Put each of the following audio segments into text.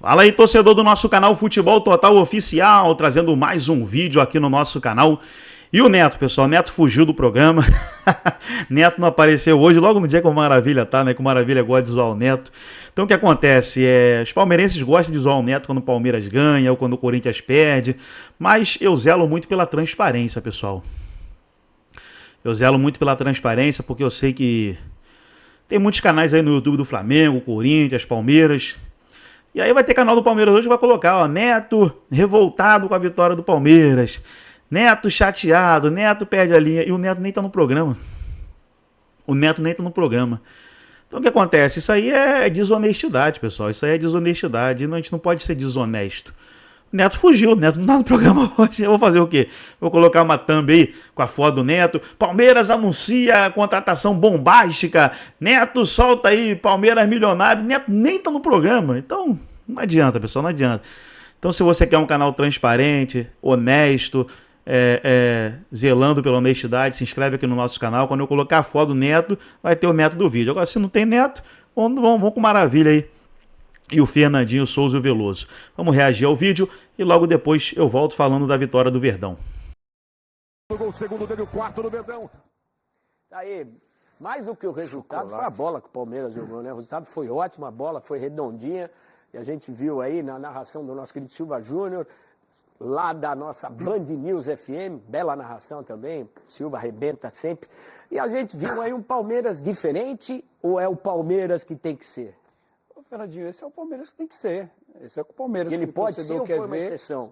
Fala aí, torcedor do nosso canal Futebol Total Oficial, trazendo mais um vídeo aqui no nosso canal. E o Neto, pessoal, Neto fugiu do programa. Neto não apareceu hoje, logo no dia que o Maravilha tá, né? Que o Maravilha gosta de zoar o Neto. Então o que acontece? Os palmeirenses gostam de zoar o Neto quando o Palmeiras ganha ou quando o Corinthians perde. Mas eu zelo muito pela transparência, pessoal. Eu zelo muito pela transparência porque eu sei que tem muitos canais aí no YouTube do Flamengo, Corinthians, Palmeiras. E aí vai ter canal do Palmeiras hoje que vai colocar, ó, Neto revoltado com a vitória do Palmeiras. Neto chateado, Neto perde a linha. E o Neto nem tá no programa. O Neto nem tá no programa. Então o que acontece? Isso aí é desonestidade, pessoal. Isso aí é desonestidade. A gente não pode ser desonesto. O Neto fugiu, o Neto não tá no programa hoje. Eu vou fazer o quê? Vou colocar uma thumb aí com a foto do Neto. Palmeiras anuncia a contratação bombástica. Neto solta aí, Palmeiras milionário. Neto nem tá no programa. Então, não adianta, pessoal, não adianta. Então, se você quer um canal transparente, honesto, zelando pela honestidade, se inscreve aqui no nosso canal. Quando eu colocar a foto do Neto, vai ter o Neto do vídeo. Agora, se não tem Neto, vamos com Maravilha aí. E o Fernandinho Souza e o Veloso. Vamos reagir ao vídeo e logo depois eu volto falando da vitória do Verdão. O segundo dele, o quarto do Verdão. Aí, mais do que o resultado, foi a bola que o Palmeiras jogou, né? O resultado foi ótimo, a bola foi redondinha. E a gente viu aí na narração do nosso querido Silva Júnior, lá da nossa Band News FM, bela narração também, Silva arrebenta sempre. E a gente viu aí um Palmeiras diferente, ou é o Palmeiras que tem que ser? Fernandinho, esse é o Palmeiras que tem que ser. Esse é o Palmeiras que ele o pode ser ou quer foi uma ver. exceção?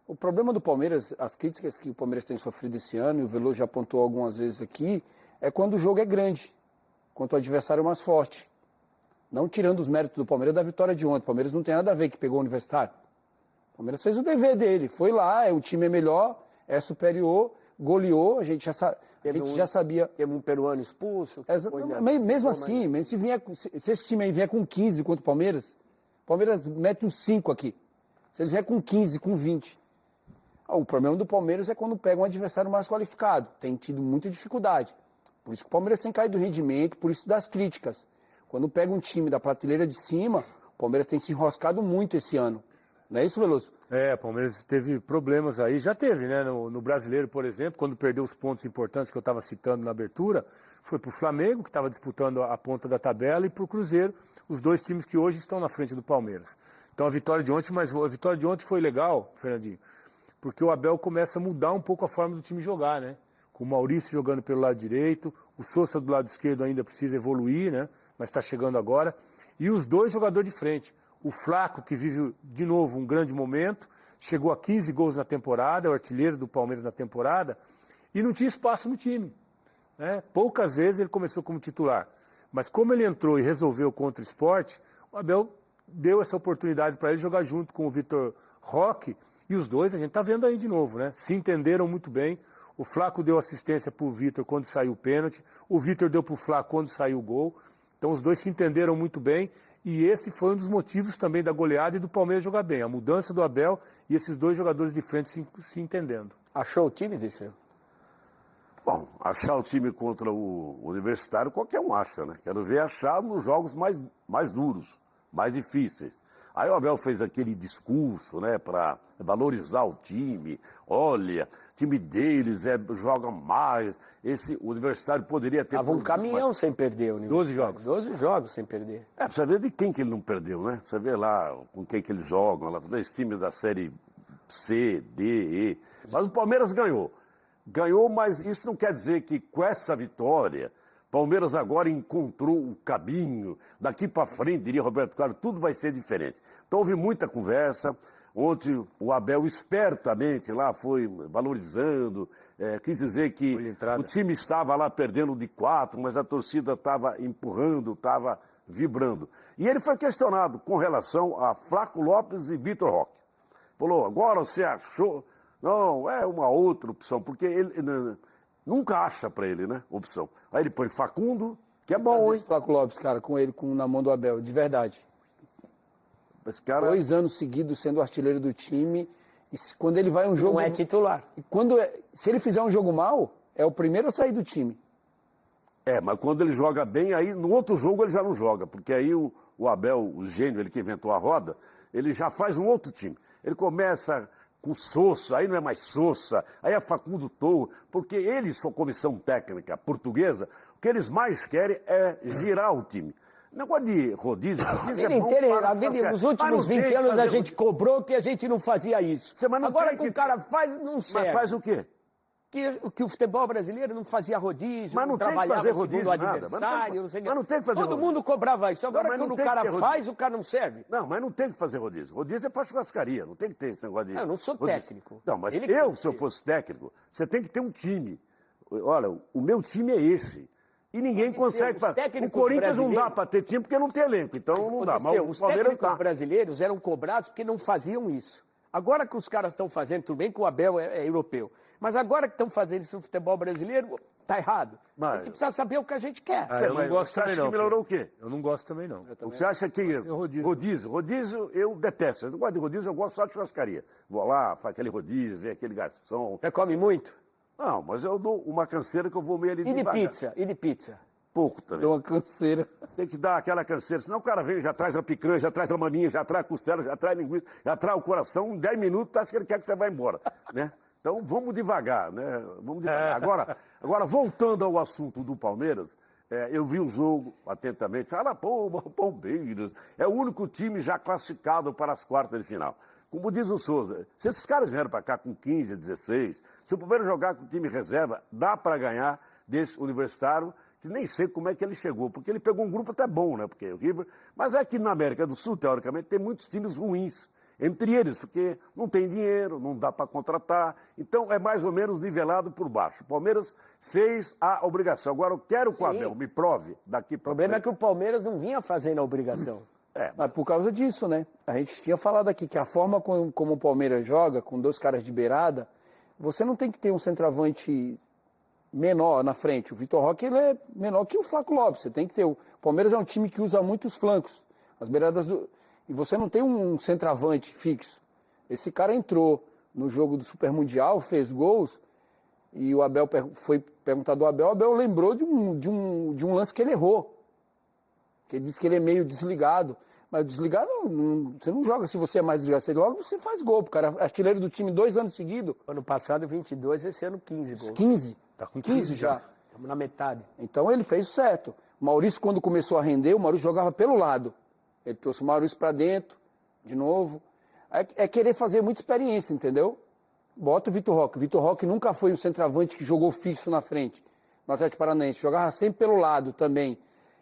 O problema do Palmeiras, as críticas que o Palmeiras tem sofrido esse ano, e o Veloso já apontou algumas vezes aqui, é quando o jogo é grande, quando o adversário é mais forte. Não tirando os méritos do Palmeiras da vitória de ontem. O Palmeiras não tem nada a ver que pegou o Universitário. O Palmeiras fez o dever dele, foi lá, o time é melhor, é superior, goleou, a gente já sabia. Teve um peruano expulso. Mesmo assim, se esse time aí vier com 15 contra o Palmeiras mete uns 5 aqui. Se eles vier com 15, com 20. O problema do Palmeiras é quando pega um adversário mais qualificado. Tem tido muita dificuldade. Por isso que o Palmeiras tem caído do rendimento, por isso das críticas. Quando pega um time da prateleira de cima, o Palmeiras tem se enroscado muito esse ano. Não é isso, Veloso? O Palmeiras teve problemas aí, já teve, né? No Brasileiro, por exemplo, quando perdeu os pontos importantes que eu estava citando na abertura, foi para o Flamengo, que estava disputando a ponta da tabela, e para o Cruzeiro, os dois times que hoje estão na frente do Palmeiras. Então a vitória de ontem foi legal, Fernandinho, porque o Abel começa a mudar um pouco a forma do time jogar, né? Com o Maurício jogando pelo lado direito, o Sousa do lado esquerdo ainda precisa evoluir, né? Mas está chegando agora, e os dois jogadores de frente. O Flaco, que vive de novo um grande momento, chegou a 15 gols na temporada, é o artilheiro do Palmeiras na temporada, e não tinha espaço no time, né? Poucas vezes ele começou como titular. Mas como ele entrou e resolveu contra o Sport, o Abel deu essa oportunidade para ele jogar junto com o Vitor Roque, e os dois, a gente está vendo aí de novo, né? Se entenderam muito bem. O Flaco deu assistência para o Vitor quando saiu o pênalti, o Vitor deu para o Flaco quando saiu o gol. Então os dois se entenderam muito bem, e esse foi um dos motivos também da goleada e do Palmeiras jogar bem. A mudança do Abel e esses dois jogadores de frente se entendendo. Achou o time, Disseu? Bom, achar o time contra o Universitário qualquer um acha, né? Quero ver achar nos jogos mais duros, mais difíceis. Aí o Abel fez aquele discurso, né, para valorizar o time. Olha, o time deles joga mais. O Universitário poderia ter... Tava um caminhão sem perder. 12 jogos. 12 jogos sem perder. Precisa ver de quem que ele não perdeu, né? Você vê lá com quem que eles jogam, lá, esse time da Série C, D, E. Mas o Palmeiras ganhou. Ganhou, mas isso não quer dizer que com essa vitória... Palmeiras agora encontrou o caminho, daqui para frente, diria Roberto Carlos, tudo vai ser diferente. Então houve muita conversa, ontem o Abel espertamente lá foi valorizando, quis dizer que o time estava lá perdendo de 4, mas a torcida estava empurrando, estava vibrando. E ele foi questionado com relação a Flaco Lopes e Vitor Roque. Falou, agora você achou? Não, é uma outra opção, porque ele... Nunca acha pra ele, né, opção. Aí ele põe Facundo, que é bom, hein? Flaco Lopes, cara, com ele na mão do Abel, de verdade. Esse cara... 2 anos seguidos sendo artilheiro do time. E quando ele vai um jogo... Não é titular. Se ele fizer um jogo mal, é o primeiro a sair do time. Mas quando ele joga bem, aí no outro jogo ele já não joga, porque aí o Abel, o gênio, ele que inventou a roda, ele já faz um outro time. Ele começa com Sousa, aí não é mais Sousa, aí é Facundo Toro, porque eles, sua comissão técnica portuguesa, o que eles mais querem é girar o time. Negócio de rodízio é bom para nos últimos 20 anos a gente cobrou que a gente não fazia isso. Agora que o cara faz, não serve. Mas faz o quê? Que o futebol brasileiro não fazia rodízio, mas não tem que fazer rodízio segundo o adversário, mas não tem que fazer Todo mundo cobrava isso. Agora quando o cara faz, o cara não serve. Não, mas não tem que fazer rodízio. Rodízio é para churrascaria, não tem que ter esse negócio de... Eu não sou técnico. Não, mas se eu fosse técnico, você tem que ter um time. Olha, o meu time é esse. E ninguém consegue fazer. O Corinthians não dá para ter time porque não tem elenco, então não dá. Mas os técnicos brasileiros eram cobrados porque não faziam isso. Agora que os caras estão fazendo, tudo bem que o Abel é europeu, mas agora que estão fazendo isso no futebol brasileiro, tá errado. Mas... A gente precisa saber o que a gente quer. Eu não gosto também não. Melhorou o quê? Eu não gosto também não. Você acha que rodízio eu detesto. Eu não gosto de rodízio, eu gosto só de churrascaria. Vou lá, faz aquele rodízio, vem aquele garçom. Você come muito? Não, mas eu dou uma canseira que eu vou meio ali devagar. E de pizza? Pouco também. Deu uma canseira. Tem que dar aquela canseira, senão o cara vem, já traz a picanha, já traz a maminha, já traz a costela, já traz a linguiça, já traz o coração, em 10 minutos parece que ele quer que você vá embora, né? Então vamos devagar, né? Vamos devagar. Agora voltando ao assunto do Palmeiras, eu vi o jogo atentamente, fala, pô, Palmeiras, é o único time já classificado para as quartas de final. Como diz o Souza, se esses caras vieram para cá com 15, 16, se o Palmeiras jogar com o time reserva, dá para ganhar desse Universitário, que nem sei como é que ele chegou, porque ele pegou um grupo até bom, né? Porque o River, mas é que na América do Sul, teoricamente, tem muitos times ruins, entre eles, porque não tem dinheiro, não dá para contratar, então é mais ou menos nivelado por baixo. O Palmeiras fez a obrigação. Agora eu quero que o Abel me prove daqui para frente. O problema é que o Palmeiras não vinha fazendo a obrigação. Mas por causa disso, né? A gente tinha falado aqui que a forma como o Palmeiras joga, com 2 caras de beirada, você não tem que ter um centroavante menor na frente. O Vitor Roque ele é menor que o Flaco Lopes. Você tem que ter. O Palmeiras é um time que usa muito os flancos, as beiradas do. E você não tem um centroavante fixo. Esse cara entrou no jogo do Super Mundial, fez gols, e o Abel foi perguntado do Abel. O Abel lembrou de um lance que ele errou. Que ele disse que ele é meio desligado. Mas desligado, você não joga se você é mais desligado. Você logo você faz gol. O cara é artilheiro do time 2 anos seguidos. Ano passado 22, esse ano 15 gols. 15? Tá com 15 já. Estamos na metade. Então ele fez certo. O Maurício, quando começou a render, o Maurício jogava pelo lado. Ele trouxe o Maurício para dentro, de novo. É querer fazer muita experiência, entendeu? Bota o Vitor Roque. O Vitor Roque nunca foi um centroavante que jogou fixo na frente, no Atlético Paranaense. Jogava sempre pelo lado também.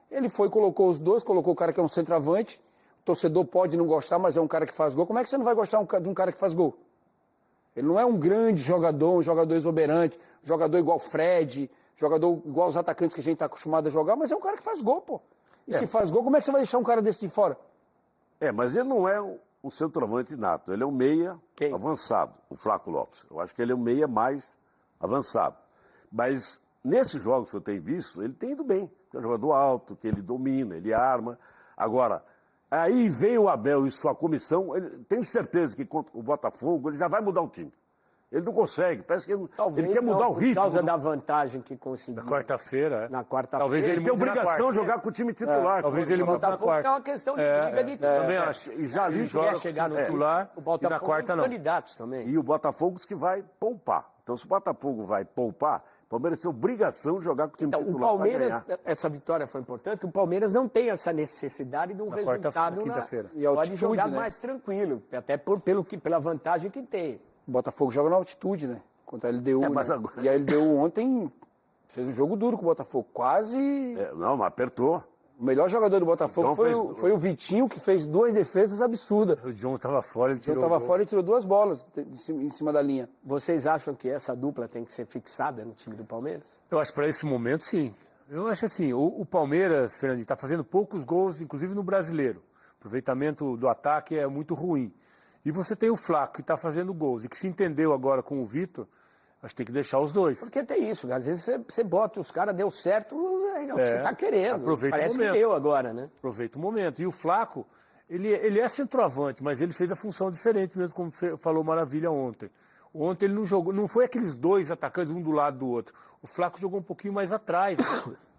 Ele foi, colocou os dois, colocou o cara que é um centroavante. O torcedor pode não gostar, mas é um cara que faz gol. Como é que você não vai gostar de um cara que faz gol? Ele não é um grande jogador, um jogador exuberante, jogador igual Fred, jogador igual os atacantes que a gente está acostumado a jogar, mas é um cara que faz gol, pô. E se faz gol, como é que você vai deixar um cara desse de fora? Mas ele não é um centroavante nato, ele é um meia avançado, o Flaco Lopes. Eu acho que ele é um meia mais avançado. Mas nesses jogos que eu tenho visto, ele tem ido bem. É um jogador alto, que ele domina, ele arma. Agora, aí vem o Abel e sua comissão, tenho certeza que contra o Botafogo ele já vai mudar o time. Ele não consegue, parece que ele quer mudar o ritmo. Por causa da vantagem que conseguiu. Na quarta-feira, Na quarta-feira. Talvez ele tem obrigação de jogar com o time titular. Talvez ele mude na quarta. É uma questão de briga de time. Também acho. E já ali joga chegar no titular o Botafogo e na quarta não. candidatos também. E o Botafogo diz que vai poupar. Então, se o Botafogo vai poupar, o Palmeiras tem obrigação de jogar com o time titular. O Palmeiras, essa vitória foi importante, porque o Palmeiras não tem essa necessidade de um resultado quinta-feira. E altitude, pode jogar né? mais tranquilo, até pela vantagem que tem. O Botafogo joga na altitude, né? Contra a LDU, mas né? agora... E a LDU ontem fez um jogo duro com o Botafogo. Quase... Não, mas apertou. O melhor jogador do Botafogo Então foi o Vitinho, que fez 2 defesas absurdas. O John estava fora, ele tirou. Ele estava fora e tirou 2 bolas em cima da linha. Vocês acham que essa dupla tem que ser fixada no time do Palmeiras? Eu acho que para esse momento, sim. Eu acho assim, o Palmeiras, Fernandinho, está fazendo poucos gols, inclusive no Brasileiro. O aproveitamento do ataque é muito ruim. E você tem o Flaco, que está fazendo gols, e que se entendeu agora com o Vitor, acho que tem que deixar os dois. Porque tem isso, às vezes você bota os caras, deu certo, é o que você está querendo. Aproveita Parece o momento. que deu agora, né? Aproveita o momento. E o Flaco, ele é centroavante, mas ele fez a função diferente mesmo, como você falou maravilha ontem. Ontem ele não jogou, não foi aqueles 2 atacantes, um do lado do outro. O Flaco jogou um pouquinho mais atrás,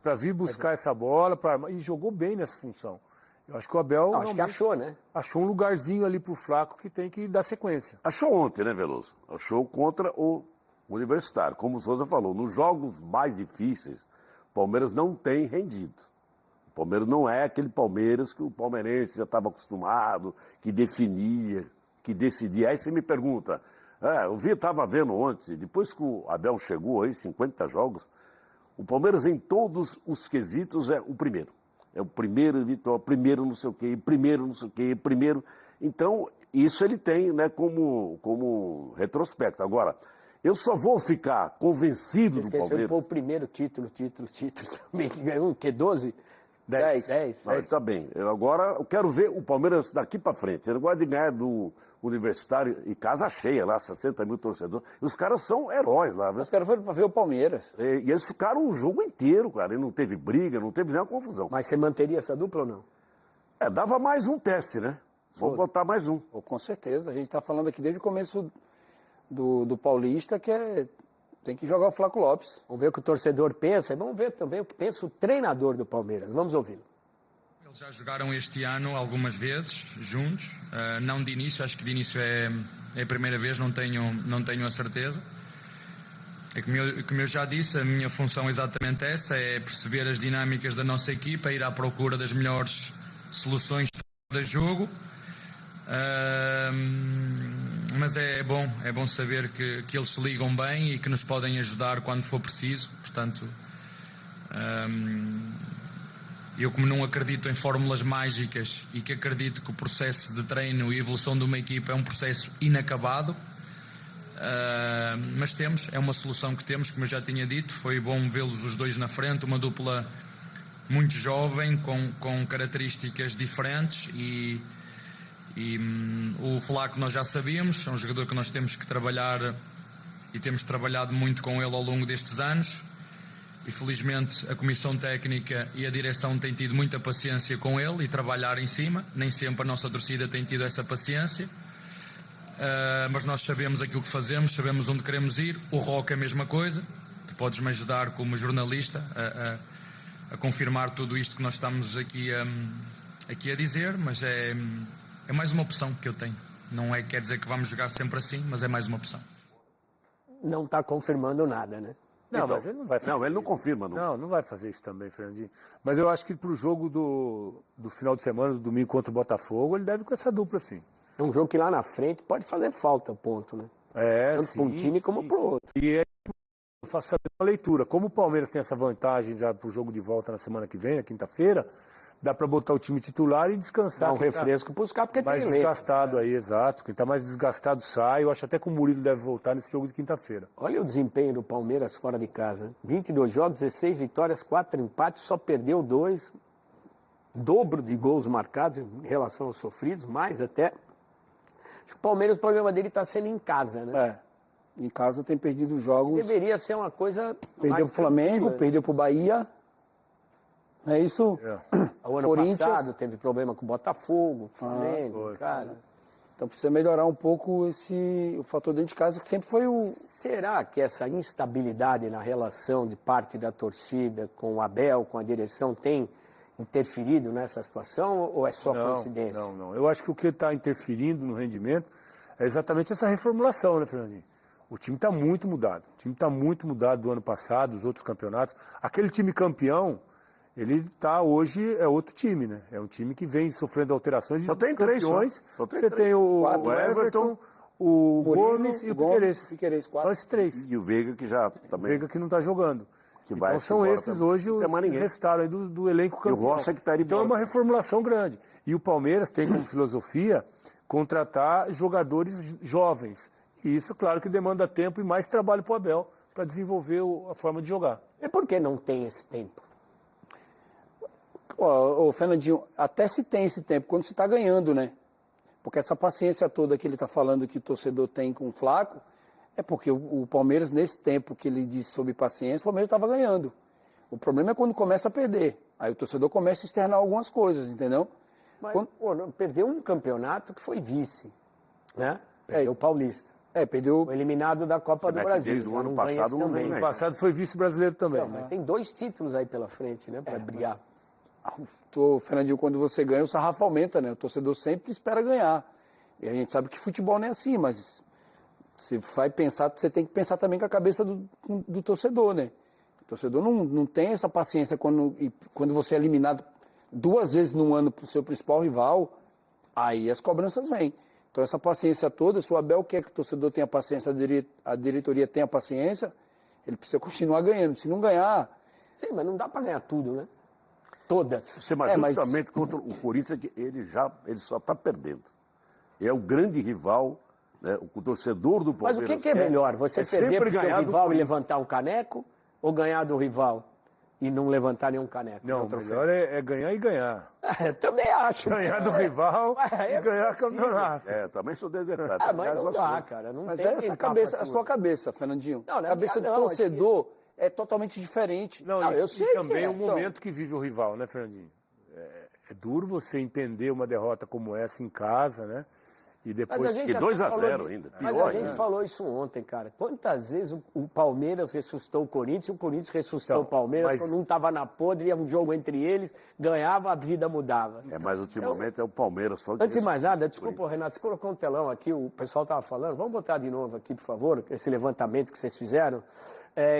para vir buscar essa bola, e jogou bem nessa função. Eu acho que o Abel Acho que achou, né? achou um lugarzinho ali pro Flaco que tem que dar sequência. Achou ontem, né, Veloso? Achou contra o Universitário. Como o Souza falou, nos jogos mais difíceis, o Palmeiras não tem rendido. O Palmeiras não é aquele Palmeiras que o palmeirense já estava acostumado, que definia, que decidia. Aí você me pergunta, eu estava vendo ontem, depois que o Abel chegou aí, 50 jogos, o Palmeiras em todos os quesitos é o primeiro. É o primeiro vitória, primeiro não sei o quê, primeiro não sei o quê, primeiro. Então, isso ele tem, né, como retrospecto. Agora, eu só vou ficar convencido do Palmeiras. Pô, o primeiro título também, que ganhou o quê? 12? 10. Mas está bem. Agora eu quero ver o Palmeiras daqui para frente. Você não gosta de ganhar do Universitário e casa cheia lá, 60 mil torcedores. E os caras são heróis lá. Né? Os caras foram para ver o Palmeiras. E eles ficaram o jogo inteiro, cara. E não teve briga, não teve nenhuma confusão. Mas você manteria essa dupla ou não? Dava mais um teste, né? Vamos botar mais um. Com certeza. A gente está falando aqui desde o começo do Paulista, que tem que jogar o Flaco Lopes. Vamos ver o que o torcedor pensa e vamos ver também o que pensa o treinador do Palmeiras. Vamos ouvi-lo. Eles já jogaram este ano algumas vezes juntos, não de início, acho que de início é a primeira vez, não tenho a certeza. Como eu já disse, a minha função é exatamente essa, é perceber as dinâmicas da nossa equipa, ir à procura das melhores soluções para o jogo. Mas é bom saber que eles se ligam bem e que nos podem ajudar quando for preciso. Portanto, eu, como não acredito em fórmulas mágicas e que acredito que o processo de treino e evolução de uma equipa é um processo inacabado, mas é uma solução que temos, como eu já tinha dito. Foi bom vê-los os dois na frente, uma dupla muito jovem, com características diferentes e o Flaco nós já sabíamos, é um jogador que nós temos que trabalhar e temos trabalhado muito com ele ao longo destes anos e felizmente a Comissão Técnica e a Direção têm tido muita paciência com ele e trabalhar em cima. Nem sempre a nossa torcida tem tido essa paciência, mas nós sabemos aquilo que fazemos, sabemos onde queremos ir. O Roca é a mesma coisa, tu podes me ajudar como jornalista a confirmar tudo isto que nós estamos aqui a dizer, mas é mais uma opção que eu tenho. Não quer dizer que vamos jogar sempre assim, mas é mais uma opção. Não está confirmando nada, né? Não, Então, mas ele não vai fazer. Não, ele não confirma, não. Não vai fazer isso também, Fernandinho. Mas eu acho que pro jogo do final de semana, do domingo contra o Botafogo, ele deve com essa dupla, sim. É um jogo que lá na frente pode fazer falta, ponto, né? Tanto para um time como para o outro. E eu faço a mesma leitura. Como o Palmeiras tem essa vantagem já pro jogo de volta na semana que vem, na quinta-feira, dá para botar o time titular e descansar. Dá um refresco para os caras, porque mais tem desgastado aí, exato. Quem está mais desgastado sai. Eu acho até que o Murilo deve voltar nesse jogo de quinta-feira. Olha o desempenho do Palmeiras fora de casa. 22 jogos, 16 vitórias, 4 empates, só perdeu 2. Dobro de gols marcados em relação aos sofridos, mais até. Acho que o Palmeiras, o problema dele está sendo em casa, né? Em casa tem perdido jogos. Deveria ser uma coisa. Perdeu pro Flamengo, perdeu pro Bahia. É isso? O ano passado teve problema com o Botafogo, Flamengo, cara. Então precisa melhorar um pouco o fator dentro de casa, que sempre foi o... Será que essa instabilidade na relação de parte da torcida com o Abel, com a direção, tem interferido nessa situação ou é só coincidência? Não. Eu acho que o que está interferindo no rendimento é exatamente essa reformulação, né, Fernandinho? O time está muito mudado. O time está muito mudado do ano passado, dos outros campeonatos. Aquele time campeão, ele tá hoje, é outro time, né? É um time que vem sofrendo alterações. Só tem três campeões. Só tem Você três. tem o Everton, o Gomes e o Piquerez. Só esses três. E o Veiga que já também. O Veiga que não está jogando. Então são esses hoje os que restaram aí do elenco campeão. E o Rocha que está aí. Então é uma reformulação grande. E o Palmeiras tem como filosofia contratar jogadores jovens. E isso, claro, que demanda tempo e mais trabalho para o Abel para desenvolver a forma de jogar. E por que não tem esse tempo? Ô, Fernandinho, até se tem esse tempo, quando se está ganhando, né? Porque essa paciência toda que ele está falando que o torcedor tem com o Flaco, é porque o Palmeiras, nesse tempo que ele disse sobre paciência, o Palmeiras estava ganhando. O problema é quando começa a perder. Aí o torcedor começa a externar algumas coisas, entendeu? Mas, perdeu um campeonato que foi vice, né? Perdeu o Paulista. Perdeu. Foi eliminado da Copa do Brasil. Desde o ano não ganha passado esse não também. vem, No né? passado foi vice-brasileiro também. Não, mas tem 2 títulos aí pela frente, né, para brigar. Fernandinho, quando você ganha, o sarrafo aumenta, né? O torcedor sempre espera ganhar. E a gente sabe que futebol não é assim, mas você vai pensar, você tem que pensar também com a cabeça do torcedor, né? O torcedor não tem essa paciência quando você é eliminado 2 vezes num ano pro seu principal rival, aí as cobranças vêm. Então essa paciência toda, se o Abel quer que o torcedor tenha paciência, a diretoria tenha paciência, ele precisa continuar ganhando. Se não ganhar... Sim, mas não dá para ganhar tudo, né? Todas. Você, mas justamente contra o Corinthians, ele só está perdendo. É o grande rival, né? O torcedor do Mas Palmeiras. o que é melhor? Você perder sempre porque o ganhar do rival e Corinthians. levantar um caneco ou ganhar do rival e não levantar nenhum caneco? Não, o melhor é ganhar e ganhar. Eu também acho. Ganhar do rival É e ganhar possível. campeonato. Também sou desertado. Ah, mas não dá, cara. Não Mas tem é quem essa tapa cabeça, a tudo. sua cabeça, Fernandinho. Não, A cabeça do não, torcedor é totalmente diferente. Não, Não, e, eu sei e que também é, o momento que vive o rival, né, Fernandinho? É duro você entender uma derrota como essa em casa, né? E depois... E 2 a 0 ainda, Mas pior a gente ainda. falou isso ontem, cara. Quantas vezes o Palmeiras ressuscitou o Corinthians e o Corinthians ressuscitou o Palmeiras mas- quando um estava na podre, ia um jogo entre eles, ganhava, a vida mudava. Mas ultimamente é o Palmeiras só que Antes de mais nada, desculpa, Renato, você colocou um telão aqui, o pessoal estava falando, vamos botar de novo aqui, por favor, esse levantamento que vocês fizeram,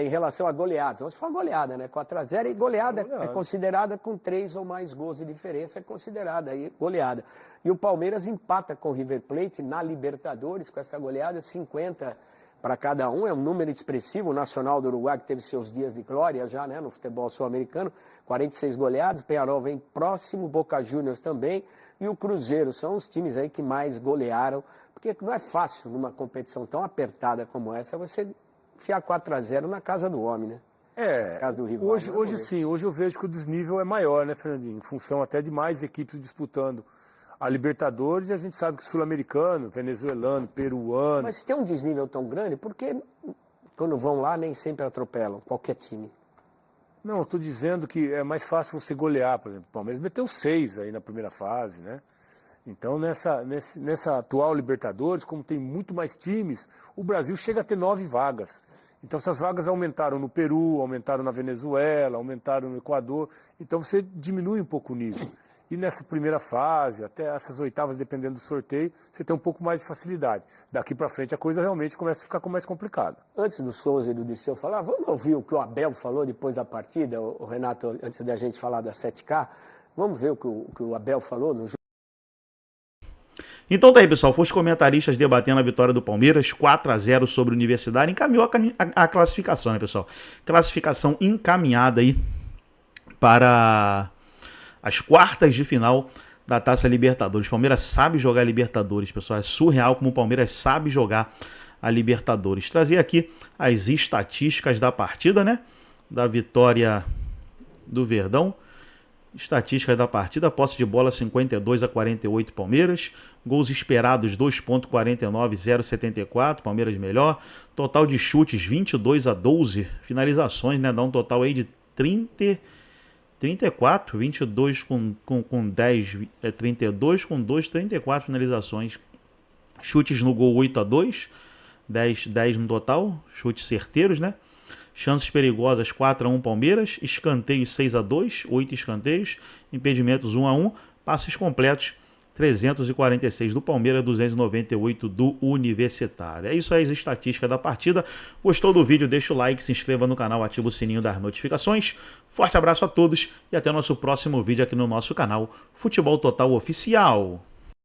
em relação a goleadas. Ontem foi uma goleada, né? 4-0 e goleada é considerada com 3 ou mais gols de diferença, é considerada aí goleada. E o Palmeiras empata com o River Plate na Libertadores com essa goleada, 50 para cada um, é um número expressivo. O Nacional do Uruguai, que teve seus dias de glória já, né, no futebol sul-americano, 46 goleados, Peñarol vem próximo, Boca Juniors também, e o Cruzeiro, são os times aí que mais golearam, porque não é fácil numa competição tão apertada como essa, você enfiar 4-0 na casa do homem, né? Casa do rival, hoje, né, hoje goleiro? sim, hoje eu vejo que o desnível é maior, né, Fernandinho? Em função até de mais equipes disputando a Libertadores, e a gente sabe que sul-americano, venezuelano, peruano... Mas se tem um desnível tão grande, por que quando vão lá nem sempre atropelam qualquer time? Não, eu estou dizendo que é mais fácil você golear, por exemplo. O Palmeiras meteu 6 aí na primeira fase, né? Então, nessa atual Libertadores, como tem muito mais times, o Brasil chega a ter 9 vagas. Então, essas vagas aumentaram no Peru, aumentaram na Venezuela, aumentaram no Equador. Então, você diminui um pouco o nível. E nessa primeira fase, até essas oitavas, dependendo do sorteio, você tem um pouco mais de facilidade. Daqui para frente, a coisa realmente começa a ficar mais complicada. Antes do Souza e do Dirceu falar, vamos ouvir o que o Abel falou depois da partida, o Renato, antes da gente falar da 7K, vamos ver o que o Abel falou no jogo. Então tá aí, pessoal, foi os comentaristas debatendo a vitória do Palmeiras, 4-0 sobre a Universidade, encaminhou a classificação, né, pessoal? Classificação encaminhada aí para as quartas de final da Taça Libertadores. O Palmeiras sabe jogar Libertadores, pessoal, é surreal como o Palmeiras sabe jogar a Libertadores. Trazer aqui as estatísticas da partida, né, da vitória do Verdão. Estatísticas da partida, posse de bola 52-48 Palmeiras, gols esperados 2.49, 0.74, Palmeiras melhor, total de chutes 22-12, finalizações, né, dá um total aí de 34, 22 com 10, 32 com 2, 34 finalizações, chutes no gol 8-2, 10 no total, chutes certeiros, né? Chances perigosas 4-1 Palmeiras, escanteios 6-2, 8 escanteios, impedimentos 1-1, passes completos 346 do Palmeiras, 298 do Universitário. É isso aí, as estatísticas da partida. Gostou do vídeo? Deixa o like, se inscreva no canal, ativa o sininho das notificações. Forte abraço a todos e até o nosso próximo vídeo aqui no nosso canal Futebol Total Oficial.